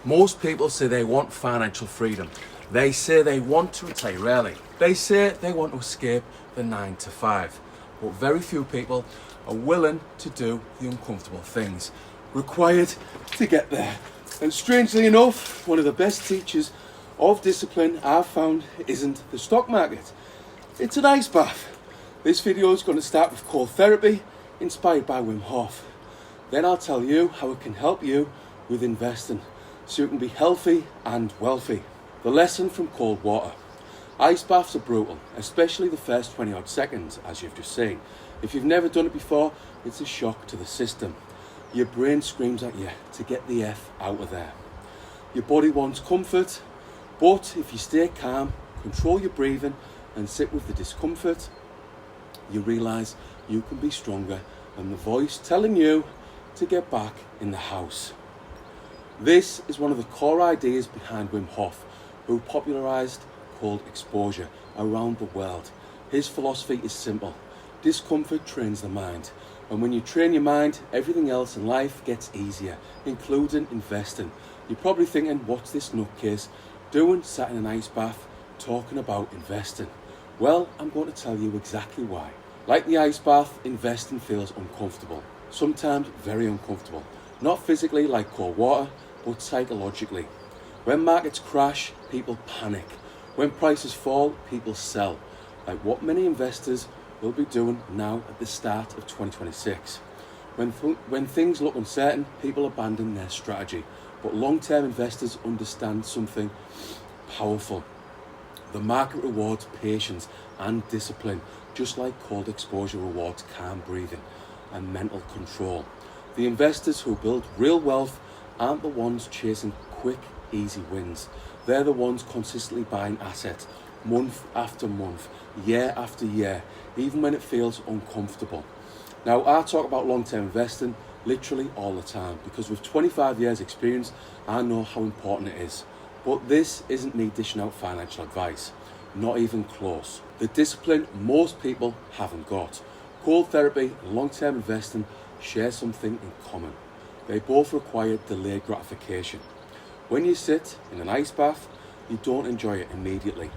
Most people say they want financial freedom. They say they want to retire early. They say they want to escape the 9 to 5. But very few people are willing to do the uncomfortable things required to get there. And strangely enough, one of the best teachers of discipline I've found isn't the stock market. It's an ice bath. This video is going to start with cold therapy, inspired by Wim Hof. Then I'll tell you how it can help you with investing, so you can be healthy and wealthy. The lesson from cold water. Ice baths are brutal, especially the first 20 odd seconds, as you've just seen. If you've never done it before, it's a shock to the system. Your brain screams at you to get the F out of there. Your body wants comfort, but if you stay calm, control your breathing and sit with the discomfort, you realise you can be stronger than the voice telling you to get back in the house. This is one of the core ideas behind Wim Hof, who popularised cold exposure around the world. His philosophy is simple. Discomfort trains the mind. And when you train your mind, everything else in life gets easier, including investing. You're probably thinking, what's this nutcase doing sat in an ice bath talking about investing? Well, I'm going to tell you exactly why. Like the ice bath, investing feels uncomfortable. Sometimes very uncomfortable. Not physically like cold water, but psychologically. When markets crash, people panic. When prices fall, people sell. Like what many investors will be doing now at the start of 2026. When things look uncertain, people abandon their strategy. But long-term investors understand something powerful. The market rewards patience and discipline, just like cold exposure rewards calm breathing and mental control. The investors who build real wealth aren't the ones chasing quick, easy wins. They're the ones consistently buying assets, month after month, year after year, even when it feels uncomfortable. Now, I talk about long-term investing literally all the time, because with 25 years experience, I know how important it is. But this isn't me dishing out financial advice, not even close. The discipline most people haven't got. Cold therapy and long-term investing share something in common. They both require delayed gratification. When you sit in an ice bath, you don't enjoy it immediately.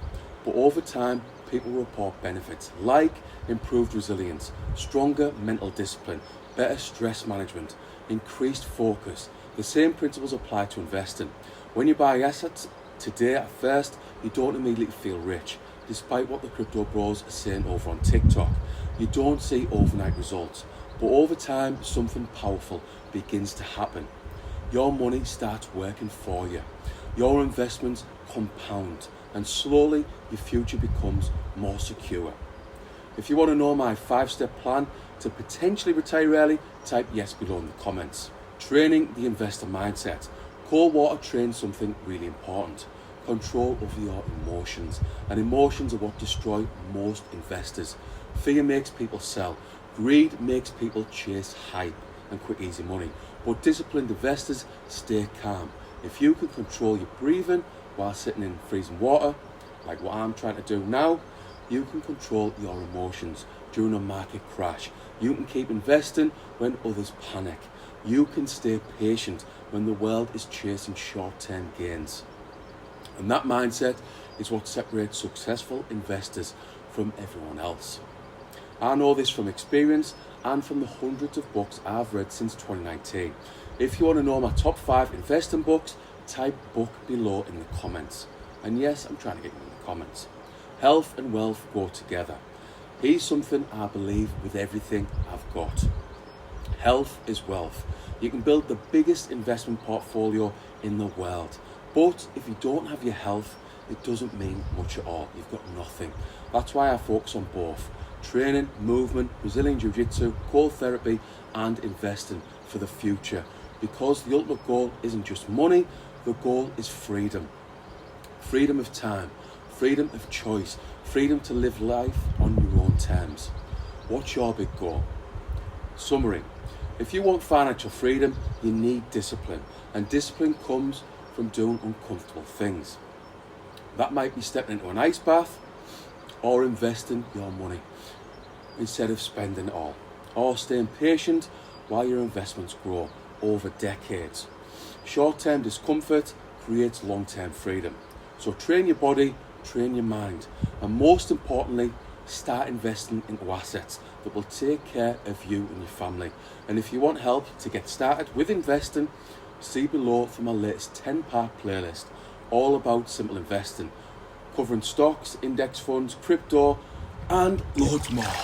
But over time, people report benefits like improved resilience, stronger mental discipline, better stress management, increased focus. The same principles apply to investing. When you buy assets today, at first, you don't immediately feel rich, despite what the crypto bros are saying over on TikTok. You don't see overnight results. But over time, something powerful begins to happen. Your money starts working for you. Your investments compound, and slowly your future becomes more secure. If you want to know my 5-step plan to potentially retire early, type yes below in the comments. Training the investor mindset. Cold water trains something really important. Control over your emotions. And emotions are what destroy most investors. Fear makes people sell. Greed makes people chase hype and quick easy money. But disciplined investors stay calm. If you can control your breathing while sitting in freezing water, like what I'm trying to do now, you can control your emotions during a market crash. You can keep investing when others panic. You can stay patient when the world is chasing short-term gains. And that mindset is what separates successful investors from everyone else. I know this from experience and from the hundreds of books I've read since 2019. If you want to know my top 5 investing books, type book below in the comments. And yes, I'm trying to get you in the comments. Health and wealth go together. Here's something I believe with everything I've got. Health is wealth. You can build the biggest investment portfolio in the world. But if you don't have your health, it doesn't mean much at all. You've got nothing. That's why I focus on both. Training, movement, Brazilian Jiu-Jitsu, cold therapy and investing for the future. Because the ultimate goal isn't just money, the goal is freedom. Freedom of time, freedom of choice, freedom to live life on your own terms. What's your big goal? Summary. If you want financial freedom, you need discipline. And discipline comes from doing uncomfortable things. That might be stepping into an ice bath or investing your money instead of spending it all. Or staying patient while your investments grow over decades. Short-term discomfort creates long-term freedom. So train your body, train your mind, and most importantly, start investing into assets that will take care of you and your family. And if you want help to get started with investing, see below for my latest 10-part playlist all about simple investing, covering stocks, index funds, crypto, and loads more.